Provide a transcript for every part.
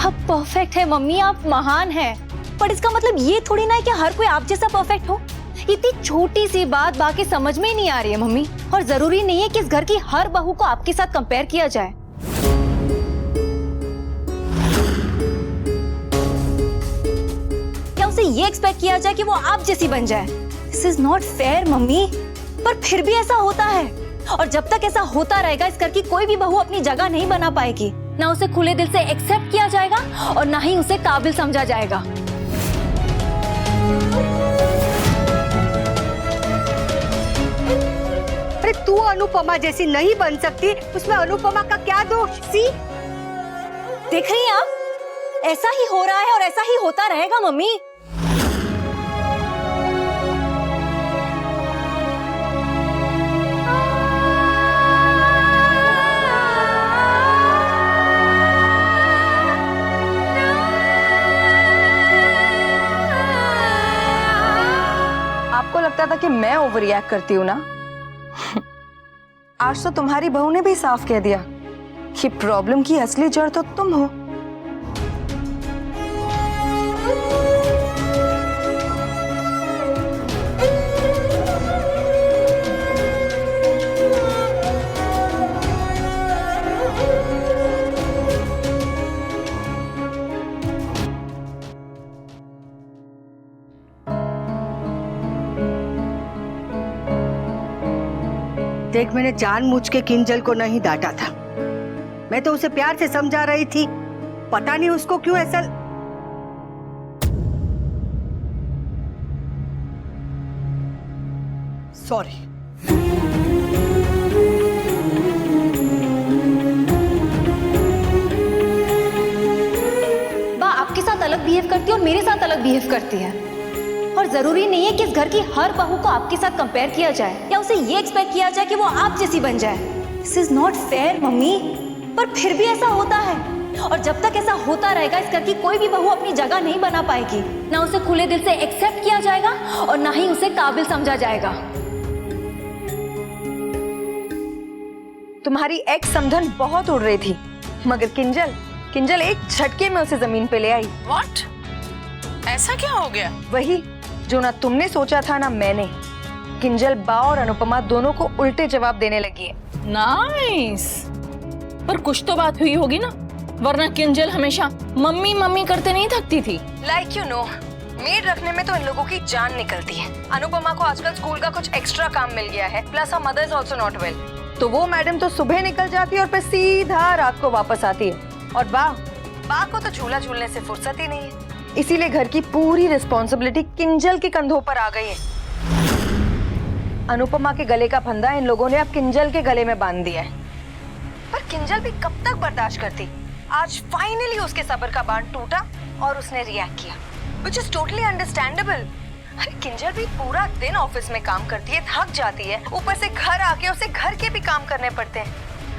आप परफेक्ट है मम्मी, आप महान हैं, पर इसका मतलब ये थोड़ी ना है कि हर कोई आप जैसा परफेक्ट हो। इतनी छोटी सी बात बाकी समझ में ही नहीं आ रही है मम्मी, और जरूरी नहीं है कि इस घर की हर बहू को आपके साथ कंपेयर किया जाए। क्या उसे ये एक्सपेक्ट किया जाए कि वो आप जैसी बन जाए? This is not fair mummy, पर फिर भी ऐसा होता है, और जब तक ऐसा होता रहेगा इस घर की कोई भी बहू अपनी जगह नहीं बना पाएगी। ना उसे खुले दिल से एक्सेप्ट किया जाएगा और ना ही उसे काबिल समझा जाएगा। अरे तू अनुपमा जैसी नहीं बन सकती, उसमें अनुपमा का क्या दोष? सी देख रही हैं आप, ऐसा ही हो रहा है और ऐसा ही होता रहेगा मम्मी। आपको लगता था कि मैं ओवर रिएक्ट करती हूँ ना? आज तो तुम्हारी बहू ने भी साफ कह दिया कि प्रॉब्लम की असली जड़ तो तुम हो। देख, मैंने जानबूझ के किंजल को नहीं डांटा था, मैं तो उसे प्यार से समझा रही थी। पता नहीं उसको क्यों ऐसा। सॉरी। बा आपके साथ अलग बिहेव करती है और मेरे साथ अलग बिहेव करती है, और जरूरी नहीं है कि इस घर की हर बहू को आपके साथ कंपेयर किया जाए या उसे ये एक्सपेक्ट किया जाए कि वो आप जैसी बन जाए। This is not fair mummy, पर फिर भी ऐसा होता है, और जब तक ऐसा होता रहेगा इस घर की कोई भी बहू अपनी जगह नहीं बना पाएगी। ना उसे खुले दिल से एक्सेप्ट किया जाएगा और ना ही उसे काबिल समझा जाएगा। तुम्हारी एक्स समधन बहुत उड़ रही थी, मगर किंजल एक झटके में उसे जमीन पे ले आई। What? ऐसा क्या हो गया? वही जो ना तुमने सोचा था ना मैंने। किंजल बा और अनुपमा दोनों को उल्टे जवाब देने लगी है। नाइस। पर कुछ तो बात हुई होगी ना, वरना किंजल हमेशा मम्मी मम्मी करते नहीं थकती थी। लाइक यू नो, मेड रखने में तो इन लोगों की जान निकलती है। अनुपमा को आजकल स्कूल का कुछ एक्स्ट्रा काम मिल गया है, plus her mother is also not well, तो वो मैडम तो सुबह निकल जाती है और फिर सीधा रात को वापस आती है। और बा को तो झूला झूलने से फुर्सत ही नहीं है, इसीलिए घर की पूरी रिस्पॉन्सिबिलिटी किंजल के कंधों पर आ गई है। अनुपमा के गले का फंदा इन लोगों ने अब किंजल के गले में बांध दिया है, पर किंजल भी कब तक बर्दाश्त करती। आज फाइनली उसके सब्र का बांध टूटा और उसने रिएक्ट किया, व्हिच इज टोटली अंडरस्टैंडेबल। अरे किंजल भी पूरा दिन ऑफिस में काम करती है, थक जाती है, ऊपर से घर आके उसे घर के भी काम करने पड़ते हैं,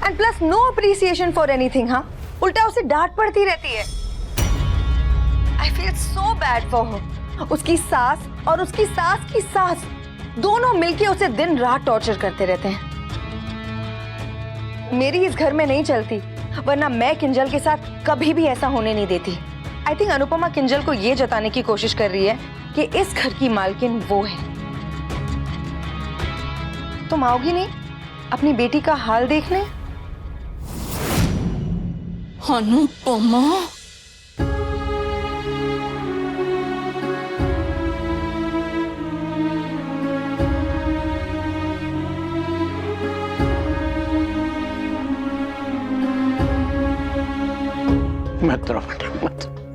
and plus no appreciation for anything. हाँ, उल्टा उसे डांट पड़ती रहती है। I feel so bad for her. उसकी सास और उसकी सास की सास दोनों मिलके उसे दिन रात टॉर्चर करते रहते हैं। मेरी इस घर में नहीं चलती, वरना मैं किंजल के साथ कभी भी ऐसा होने नहीं देती। आई थिंक अनुपमा किंजल को ये जताने की कोशिश कर रही है कि इस घर की मालकिन वो है। तुम आओगी नहीं अपनी बेटी का हाल देखने? अनुपमा,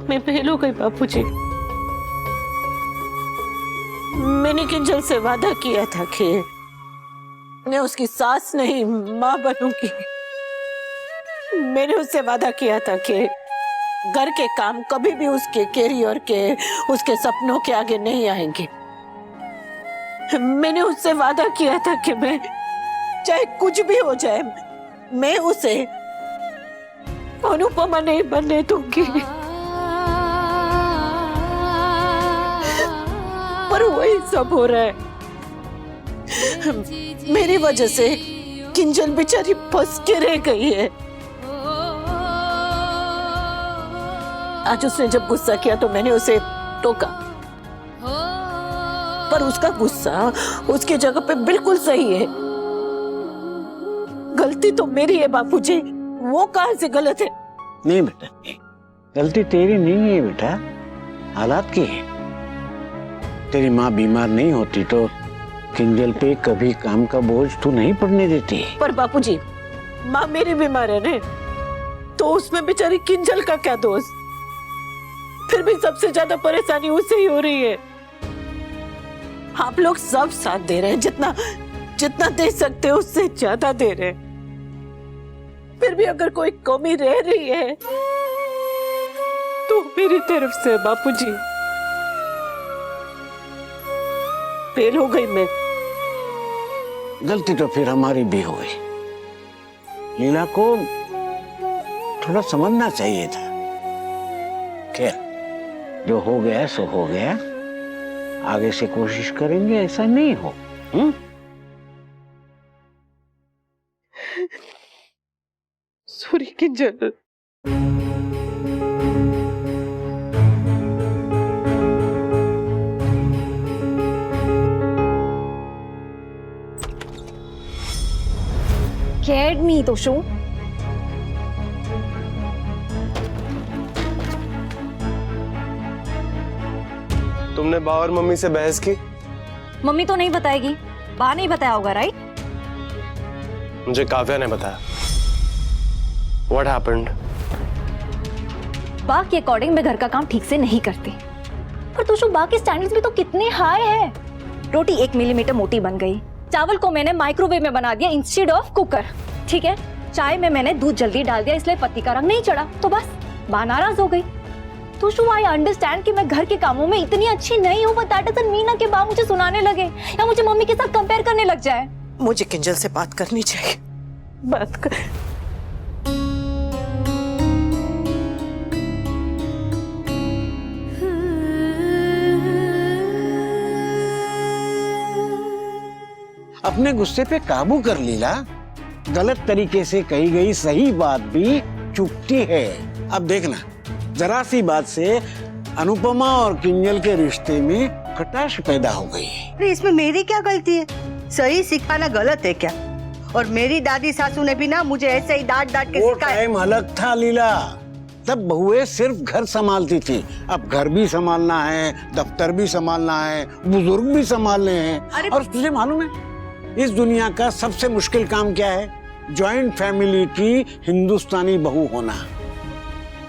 मैं फेल हो गई बापूजी। मैंने किंजल से वादा किया था कि मैं उसकी सास नहीं माँ बनूंगी। मैंने उससे वादा किया था कि घर के काम कभी भी उसके कैरियर के, उसके सपनों के आगे नहीं आएंगे। मैंने उससे वादा किया था कि मैं चाहे कुछ भी हो जाए, मैं उसे अनुपमा नहीं बनने दूंगी। पर वही सब हो रहा है। मेरी वजह से किंजल बेचारी फंस के रह गई है। आज उसने जब गुस्सा किया तो मैंने उसे टोका, पर उसका गुस्सा उसकी जगह पे बिल्कुल सही है। गलती तो मेरी है बापूजी, वो कहाँ से गलत है? नहीं बेटा, गलती तेरी नहीं है बेटा, हालात की है। तेरी माँ बीमार नहीं होती तो किंजल पे कभी काम का बोझ तू नहीं पड़ने देती। पर बापूजी, माँ मेरी बीमार है ना, तो उसमें बेचारी किंजल का क्या दोष? फिर भी सबसे ज्यादा परेशानी उससे ही हो रही है। आप लोग सब साथ दे रहे हैं, जितना जितना दे सकते हो उससे ज्यादा दे रहे हैं। फिर भी अगर कोई कमी रह रही है तो मेरी तरफ से बापूजी। फेल हो गई मैं। गलती तो फिर हमारी भी हो गई। लीला को थोड़ा समझना चाहिए था। खैर, जो हो गया सो हो गया, आगे से कोशिश करेंगे ऐसा नहीं हो। Sorry Kinjal. Scared me, Toshu. तुमने बा और मम्मी से बहस की? मम्मी तो नहीं बताएगी, बा नहीं बताया होगा, राइट? मुझे काव्या ने बताया। What happened? बा के अकॉर्डिंग मैं घर का काम ठीक से नहीं करती, पर तोशु बा के स्टैंडर्ड्स भी तो कितने हाई है। रोटी 1 मिलीमीटर मोटी बन गई, चावल को मैंने माइक्रोवेव में बना दिया इंस्टेड ऑफ कुकर, ठीक है। चाय में मैंने दूध जल्दी डाल दिया इसलिए पत्ती का रंग नहीं चढ़ा, तो बस बा नाराज हो गई। तो शो आई अंडरस्टैंड कि मैं घर के कामों में इतनी अच्छी नहीं हूँ, बट दैट डजंट मीन कि बा मुझे सुनाने लगे या मुझे मम्मी के साथ कंपेयर करने लग जाए। मुझे किंजल से बात करनी चाहिए। बात कर। अपने गुस्से पे काबू कर लीला। गलत तरीके से कही गई सही बात भी चुपती है। अब देखना, जरा सी बात से अनुपमा और किंजल के रिश्ते में खटाश पैदा हो गई। अरे इसमें मेरी क्या गलती है? सही सिखाना गलत है क्या? और मेरी दादी सासू ने भी ना मुझे ऐसे ही डांट डांट के वो सिखाया। टाइम अलग था लीला, तब बहुएं सिर्फ घर संभालती थी। अब घर भी संभालना है, दफ्तर भी संभालना है, बुजुर्ग भी संभालने हैं। और तुझे मालूम है इस दुनिया का सबसे मुश्किल काम क्या है? जॉइंट फैमिली की हिंदुस्तानी बहू होना।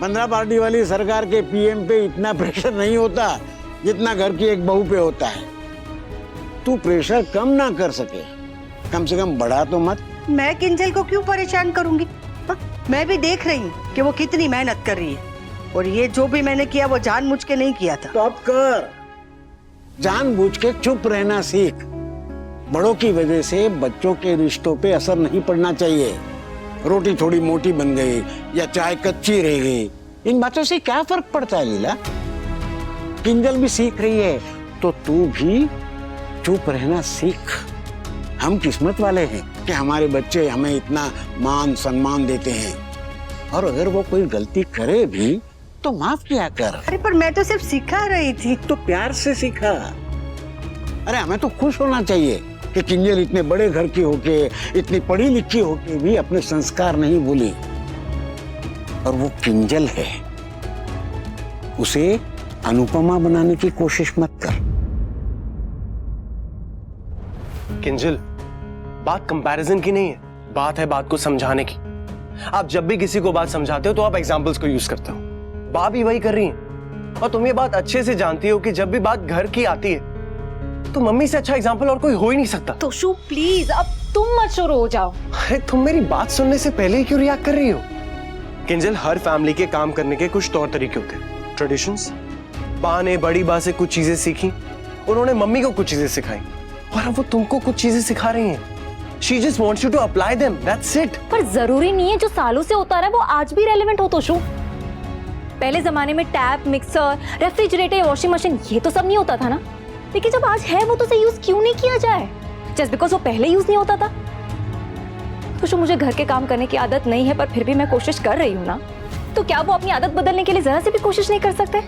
15 पार्टी वाली सरकार के पीएम पे इतना प्रेशर नहीं होता जितना घर की एक बहू पे होता है। तू प्रेशर कम ना कर सके, कम से कम बढ़ा तो मत। मैं किंजल को क्यों परेशान करूंगी? मैं भी देख रही हूँ कि वो कितनी मेहनत कर रही है, और ये जो भी मैंने किया वो जानबूझ के नहीं किया था। तो अब कर, जानबूझ के चुप रहना सीख। बड़ों की वजह से बच्चों के रिश्तों पे असर नहीं पड़ना चाहिए। रोटी थोड़ी मोटी बन गई या चाय कच्ची रह गई, इन बातों से क्या फर्क पड़ता है लीला? किंजल भी सीख रही है तो तू भी चुप रहना सीख। हम किस्मत वाले हैं कि हमारे बच्चे हमें इतना मान सम्मान देते हैं, और अगर वो कोई गलती करे भी तो माफ किया कर। अरे पर मैं तो सिर्फ सिखा रही थी। तो प्यार से सीखा। अरे हमें तो खुश होना चाहिए कि किंजल इतने बड़े घर की होके, इतनी पढ़ी लिखी होके भी अपने संस्कार नहीं भूली। और वो किंजल है, उसे अनुपमा बनाने की कोशिश मत कर। किंजल, बात कंपैरिजन की नहीं है, बात है बात को समझाने की। आप जब भी किसी को बात समझाते हो तो आप एग्जाम्पल्स को यूज करते हो। बा भी वही कर रही है, और तुम ये बात अच्छे से जानती हो कि जब भी बात घर की आती है तो मम्मी से अच्छा एग्जाम्पल और कोई हो ही नहीं सकता। तोशु प्लीज, अब तुम मत शुरू हो जाओ। अरे तुम मेरी बात सुनने से पहले ही क्यों रिएक्ट कर रही हो? किंजल, हर फैमिली के काम करने के कुछ तौर तरीके होते हैं, ट्रेडिशंस। बा ने बड़ी बा से कुछ चीजें सीखी, उन्होंने मम्मी को कुछ चीजें सिखाई, और अब वो तुमको कुछ चीजें सिखा रही हैं। She just wants you to apply them. That's it. पर जरूरी नहीं है जो सालों से होता रहा है वो आज भी रेलेवेंट हो तोशु। पहले जमाने में tap, mixer, refrigerator, washing machine ये तो सब नहीं होता था ना, लेकिन जब आज है वो तो उसे यूज क्यों नहीं किया जाए? जस्ट बिकॉज वो पहले यूज नहीं होता था। तो मुझे घर के काम करने की आदत नहीं है, पर फिर भी मैं कोशिश कर रही हूँ ना, तो क्या वो अपनी आदत बदलने के लिए जरा सी भी कोशिश नहीं कर सकते?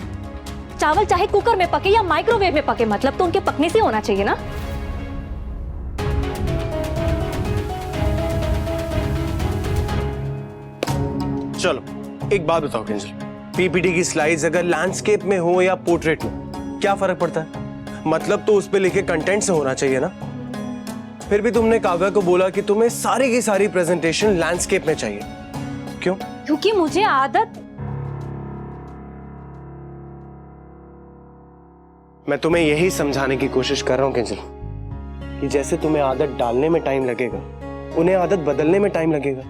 चावल चाहे कुकर में पके या माइक्रोवेव में पके, मतलब तो उनके पकने से होना चाहिए ना। चलो एक बात बताओ किंजल, पीपीटी की स्लाइड्स अगर लैंडस्केप में हो या पोर्ट्रेट में, क्या फर्क पड़ता है? मतलब तो उस पे लिखे कंटेंट से होना चाहिए ना। फिर भी तुमने काव्या को बोला कि तुम्हें सारी की सारी प्रेजेंटेशन लैंडस्केप में चाहिए, क्यों? क्योंकि मुझे आदत। मैं तुम्हें यही समझाने की कोशिश कर रहा हूं किंजल, कि जैसे तुम्हें आदत डालने में टाइम लगेगा, उन्हें आदत बदलने में टाइम लगेगा।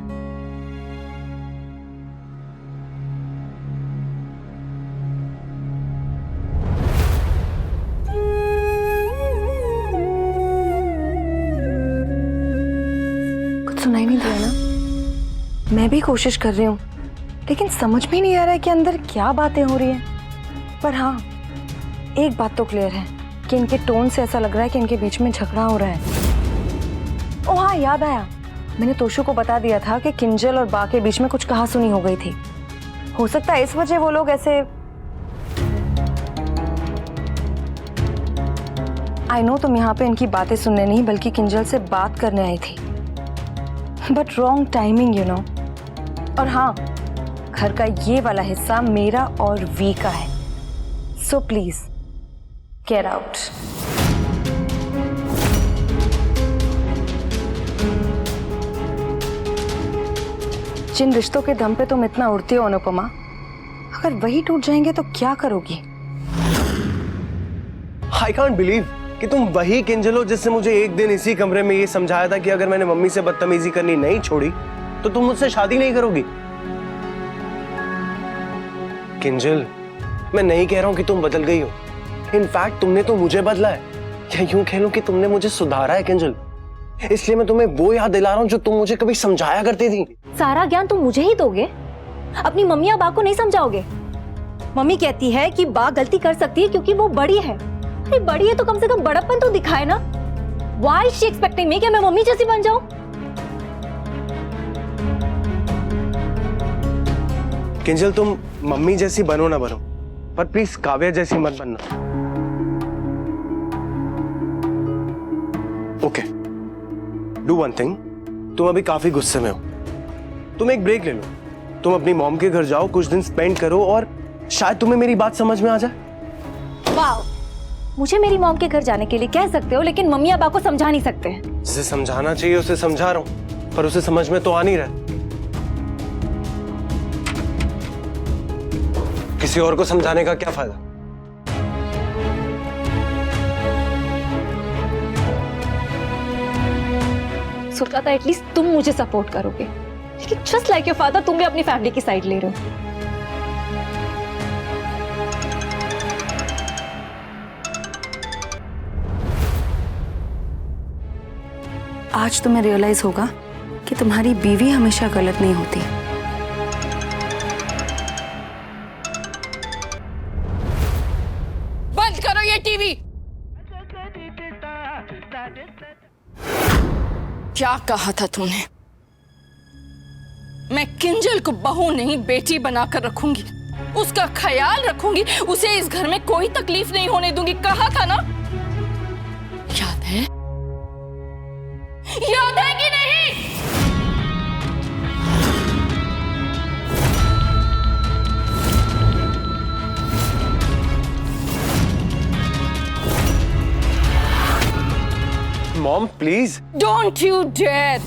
कुछ सुनाई नहीं दिया ना? मैं भी कोशिश कर रही हूँ, लेकिन समझ में नहीं आ रहा है कि अंदर क्या बातें हो रही हैं। पर हाँ, एक बात तो क्लियर है कि इनके टोन से ऐसा लग रहा है कि इनके बीच में झगड़ा हो रहा है। ओह हाँ, याद आया, मैंने तोशु को बता दिया था कि किंजल और बा के बीच में कुछ कहासुनी हो गई थी। हो सकता है इस वजह वो लोग ऐसे। आई नो तुम यहाँ पे इनकी बातें सुनने नहीं बल्कि किंजल से बात करने आई थी, but wrong timing you know. और हाँ, घर का ये वाला हिस्सा मेरा और वी का है, सो प्लीज गेट आउट। जिन रिश्तों के दम पे तुम इतना उड़ती हो अनुपमा, अगर वही टूट जाएंगे तो क्या करोगी? आई कांट बिलीव कि तुम वही किंजल हो जिससे मुझे एक दिन इसी कमरे में ये समझाया था कि अगर मैंने मम्मी से बदतमीजी करनी नहीं छोड़ी तो तुम मुझसे शादी नहीं करोगी। किंजल, मैं नहीं कह रहा हूं कि तुम बदल गई हो, इनफैक्ट तुमने तो मुझे बदला है, या यूं कह लो कि तुमने मुझे सुधारा है किंजल। इसलिए मैं तुम्हें वो याद दिला रहा हूं जो तुम मुझे कभी समझाया करती थी। सारा ज्ञान तुम मुझे ही दोगे, अपनी मम्मी या बा को नहीं समझाओगे? मम्मी कहती है कि बा गलती कर सकती है क्योंकि वो बड़ी है। अरे बड़ी है तो कम से कम बड़प्पन तो दिखाए ना। Why is she expecting me कि मैं मम्मी जैसी बन जाऊं? किंजल, तुम मम्मी जैसी बनो ना बनो, पर प्लीज काव्या जैसी मत बनना। ओके, डू वन थिंग, तुम अभी काफी गुस्से में हो, तुम एक ब्रेक ले लो, तुम अपनी मॉम के घर जाओ, कुछ दिन स्पेंड करो और शायद तुम्हें मेरी बात समझ में आ जाए। वाह, मुझे मेरी मॉम के घर जाने के लिए कह सकते हो, लेकिन मम्मी पापा को समझा नहीं सकते। जिसे समझाना चाहिए उसे समझा रहा हूं, पर उसे समझ में तो आ नहीं रहा। किसी और को समझाने का क्या फायदा? सोचा था एटलीस्ट तुम मुझे सपोर्ट करोगे, लेकिन जस्ट लाइक योर फादर तुम भी अपनी फैमिली की साइड ले रहे हो। आज तुम्हें रियलाइज होगा कि तुम्हारी बीवी हमेशा गलत नहीं होती। बंद करो ये टीवी। क्या कहा था तूने? मैं किंजल को बहू नहीं बेटी बनाकर रखूंगी, उसका ख्याल रखूंगी, उसे इस घर में कोई तकलीफ नहीं होने दूंगी, कहा था ना? याद है? याद है कि नहीं? Mom please. Don't you dare.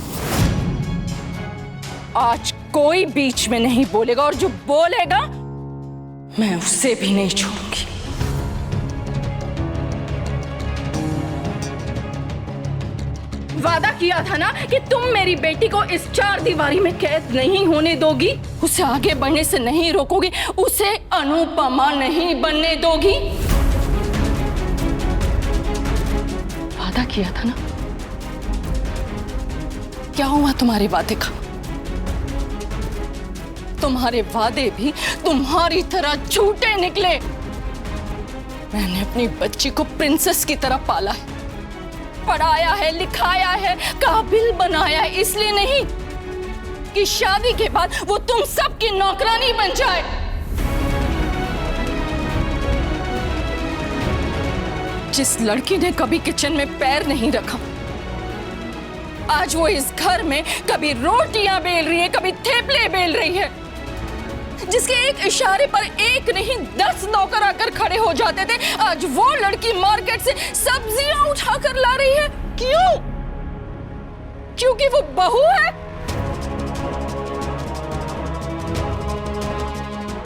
आज कोई बीच में नहीं बोलेगा, और जो बोलेगा मैं उसे भी नहीं छोड़ूंगी। वादा किया था ना कि तुम मेरी बेटी को इस चार दीवारी में कैद नहीं होने दोगी, उसे आगे बढ़ने से नहीं रोकोगी, उसे अनुपमा नहीं बनने दोगी। वादा किया था ना? क्या हुआ तुम्हारे वादे का? तुम्हारे वादे भी तुम्हारी तरह झूठे निकले। मैंने अपनी बच्ची को प्रिंसेस की तरह पाला है, पढ़ाया है, लिखाया है, काबिल बनाया है, इसलिए नहीं कि शादी के बाद वो तुम सबकी नौकरानी बन जाए। जिस लड़की ने कभी किचन में पैर नहीं रखा, आज वो इस घर में कभी रोटियां बेल रही है, कभी थेपले बेल रही है। जिसके एक इशारे पर एक नहीं 10 नौकर आकर खड़े हो जाते थे, आज वो लड़की मार्केट से सब्जियां उठाकर ला रही है। क्यों? क्योंकि वो बहू है।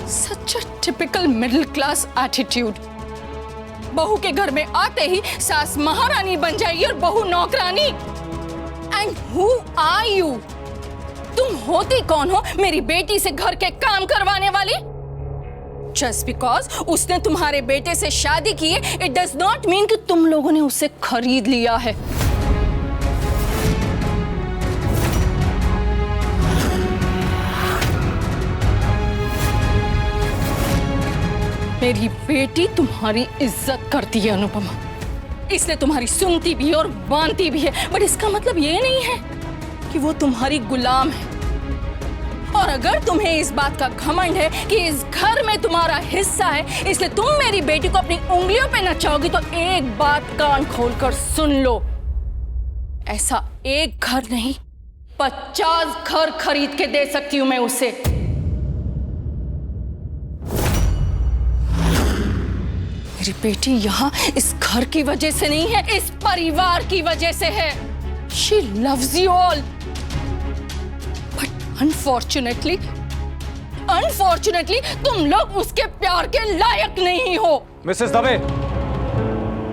Such a typical middle class attitude. बहू के घर में आते ही सास महारानी बन जाएगी और बहू नौकरानी। And who are you? तुम होती कौन हो मेरी बेटी से घर के काम करवाने वाली? जस्ट बिकॉज उसने तुम्हारे बेटे से शादी की है, इट डज नॉट मीन कि तुम लोगों ने उसे खरीद लिया है। मेरी बेटी तुम्हारी इज्जत करती है अनुपमा, इसलिए तुम्हारी सुनती भी है और मानती भी है। बट इसका मतलब ये नहीं है कि वो तुम्हारी गुलाम है। और अगर तुम्हें इस बात का घमंड है कि इस घर में तुम्हारा हिस्सा है, इसलिए तुम मेरी बेटी को अपनी उंगलियों पे नचाओगी, तो एक बात कान खोलकर सुन लो, ऐसा एक घर नहीं 50 घर खरीद के दे सकती हूं मैं उसे। मेरी बेटी यहाँ इस घर की वजह से नहीं है, इस परिवार की वजह से है। She loves you all, but unfortunately तुम लोग उसके प्यार के लायक नहीं हो। Mrs Dave,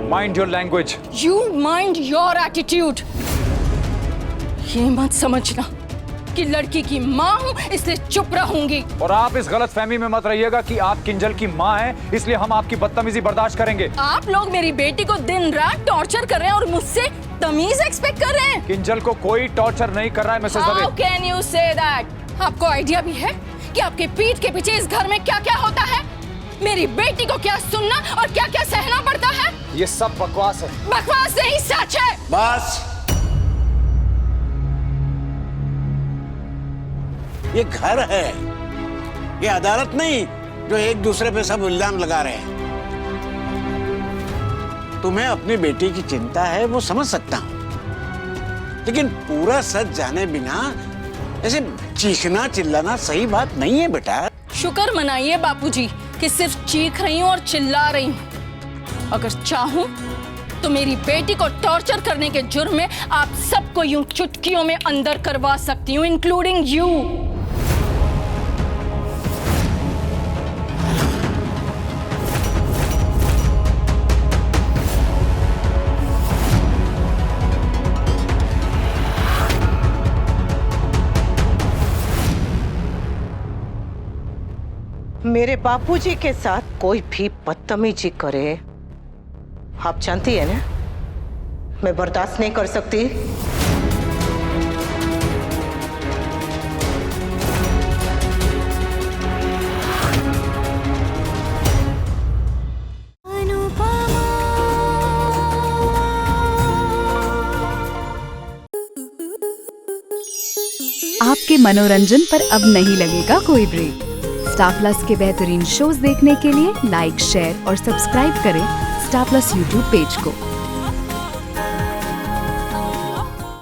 mind your language. You mind your attitude। ये मत समझना कि लड़की की माँ हूँ इसलिए चुप रहूंगी। और आप इस गलत फहमी में मत रहिएगा कि आप किंजल की माँ हैं, इसलिए हम आपकी बदतमीजी बर्दाश्त करेंगे। आप लोग मेरी बेटी को दिन रात टॉर्चर कर रहे हैं और मुझसे तमीज एक्सपेक्ट कर रहे हैं। किंजल को कोई टॉर्चर नहीं कर रहा है Mrs Dave. How can you say that? आपको आइडिया भी है कि आपके पीठ के पीछे इस घर में क्या क्या होता है? मेरी बेटी को क्या सुनना और क्या क्या सहना पड़ता है? ये सब बकवास है। बकवास नहीं, सच है। बस, ये घर है, ये अदालत नहीं जो एक दूसरे पे सब इल्जाम लगा रहे हैं। तुम्हें अपनी बेटी की चिंता है, वो समझ सकता हूं, लेकिन पूरा सच जाने बिना ऐसे चीखना चिल्लाना सही बात नहीं है बेटा। शुक्र मनाइए बापूजी कि सिर्फ चीख रही हूँ और चिल्ला रही हूँ। अगर चाहूं तो मेरी बेटी को टॉर्चर करने के जुर्म में आप सबको यूं चुटकियों में अंदर करवा सकती हूँ, इंक्लूडिंग यू। मेरे बापूजी के साथ कोई भी बदतमीजी करे, आप जानती है ना, मैं बर्दाश्त नहीं कर सकती। आपके मनोरंजन पर अब नहीं लगेगा कोई ब्रेक। स्टार प्लस के बेहतरीन शोज देखने के लिए लाइक, शेयर और सब्सक्राइब करें स्टार प्लस यूट्यूब पेज को।